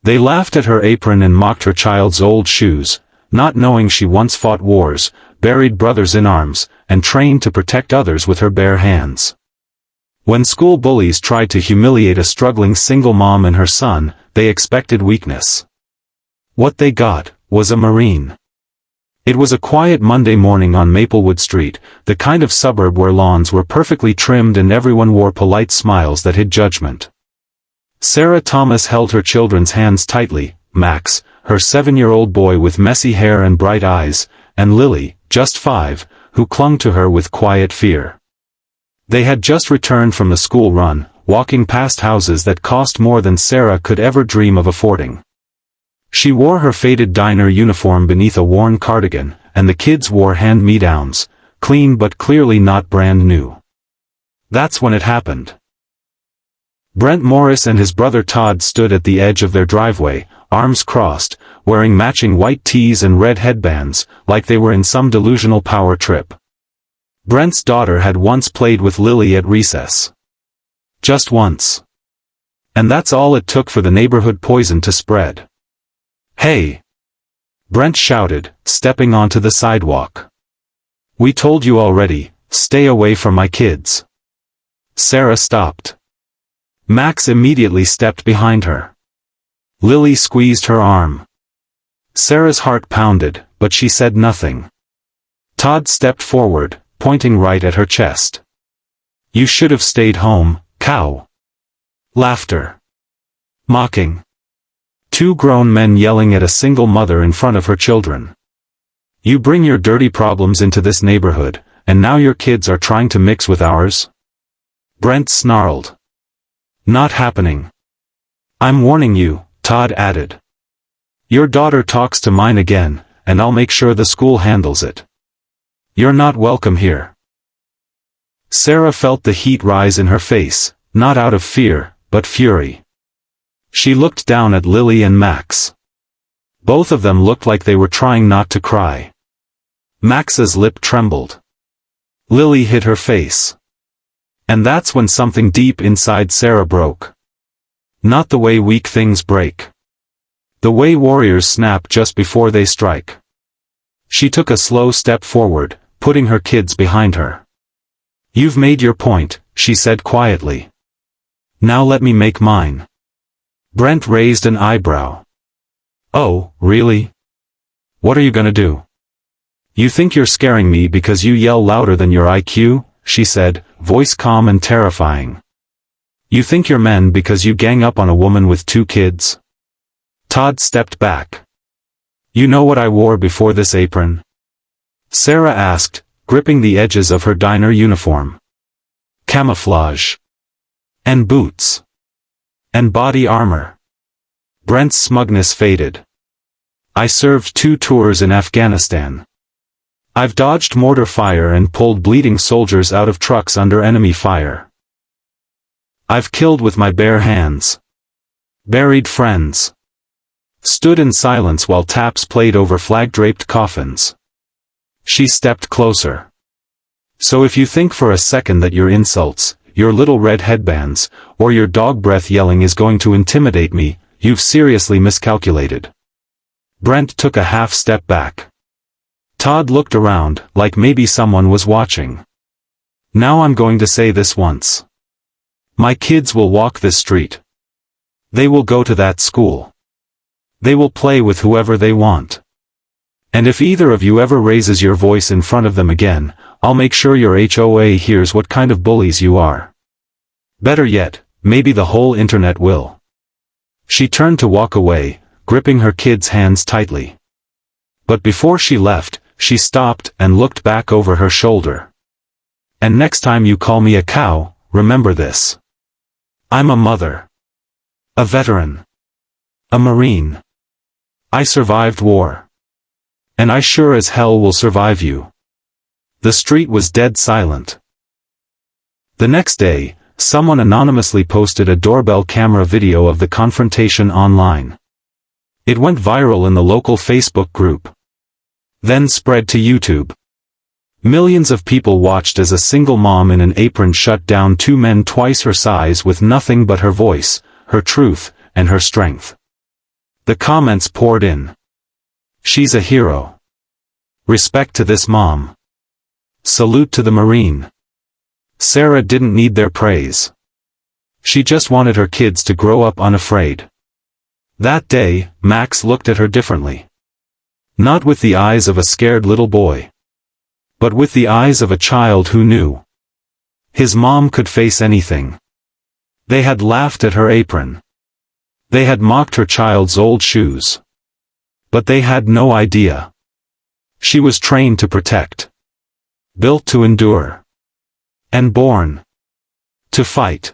They laughed at her apron and mocked her child's old shoes, not knowing she once fought wars, buried brothers in arms, and trained to protect others with her bare hands. When school bullies tried to humiliate a struggling single mom and her son, they expected weakness. What they got was a Marine. It was a quiet Monday morning on Maplewood Street, the kind of suburb where lawns were perfectly trimmed and everyone wore polite smiles that hid judgment. Sarah Thomas held her children's hands tightly, Max, her 7-year-old boy with messy hair and bright eyes, and Lily, just 5, who clung to her with quiet fear. They had just returned from the school run, walking past houses that cost more than Sarah could ever dream of affording. She wore her faded diner uniform beneath a worn cardigan, and the kids wore hand-me-downs, clean but clearly not brand new. That's when it happened. Brent Morris and his brother Todd stood at the edge of their driveway, arms crossed, wearing matching white tees and red headbands, like they were in some delusional power trip. Brent's daughter had once played with Lily at recess. Just once. And that's all it took for the neighborhood poison to spread. "Hey!" Brent shouted, stepping onto the sidewalk. "We told you already, stay away from my kids." Sarah stopped. Max immediately stepped behind her. Lily squeezed her arm. Sarah's heart pounded, but she said nothing. Todd stepped forward, pointing right at her chest. "You should have stayed home, cow." Laughter. Mocking. 2 grown men yelling at a single mother in front of her children. "You bring your dirty problems into this neighborhood, and now your kids are trying to mix with ours?" Brent snarled. "Not happening." "I'm warning you," Todd added. "Your daughter talks to mine again, and I'll make sure the school handles it. You're not welcome here." Sarah felt the heat rise in her face, not out of fear, but fury. She looked down at Lily and Max. Both of them looked like they were trying not to cry. Max's lip trembled. Lily hid her face. And that's when something deep inside Sarah broke. Not the way weak things break. The way warriors snap just before they strike. She took a slow step forward, putting her kids behind her. "You've made your point," she said quietly. "Now let me make mine." Brent raised an eyebrow. "Oh, really? What are you gonna do?" "You think you're scaring me because you yell louder than your IQ?" she said, voice calm and terrifying. "You think you're men because you gang up on a woman with 2 kids?" Todd stepped back. "You know what I wore before this apron?" Sarah asked, gripping the edges of her diner uniform. "Camouflage. And boots. And body armor." Brent's smugness faded. "I served 2 tours in Afghanistan. I've dodged mortar fire and pulled bleeding soldiers out of trucks under enemy fire. I've killed with my bare hands. Buried friends. Stood in silence while taps played over flag-draped coffins." She stepped closer. "So if you think for a second that your insults, your little red headbands, or your dog breath yelling is going to intimidate me, you've seriously miscalculated." Brent took a half step back. Todd looked around, like maybe someone was watching. "Now I'm going to say this once. My kids will walk this street. They will go to that school. They will play with whoever they want. And if either of you ever raises your voice in front of them again, I'll make sure your HOA hears what kind of bullies you are. Better yet, maybe the whole internet will." She turned to walk away, gripping her kids' hands tightly. But before she left, she stopped and looked back over her shoulder. "And next time you call me a cow, remember this. I'm a mother. A veteran. A Marine. I survived war. And I sure as hell will survive you." The street was dead silent. The next day, someone anonymously posted a doorbell camera video of the confrontation online. It went viral in the local Facebook group. Then spread to YouTube. Millions of people watched as a single mom in an apron shut down 2 men twice her size with nothing but her voice, her truth, and her strength. The comments poured in. She's a hero. Respect to this mom. Salute to the Marine. Sarah didn't need their praise. She just wanted her kids to grow up unafraid. That day, Max looked at her differently. Not with the eyes of a scared little boy, but with the eyes of a child who knew his mom could face anything. They had laughed at her apron. They had mocked her child's old shoes. But they had no idea. She was trained to protect, built to endure, and born to fight.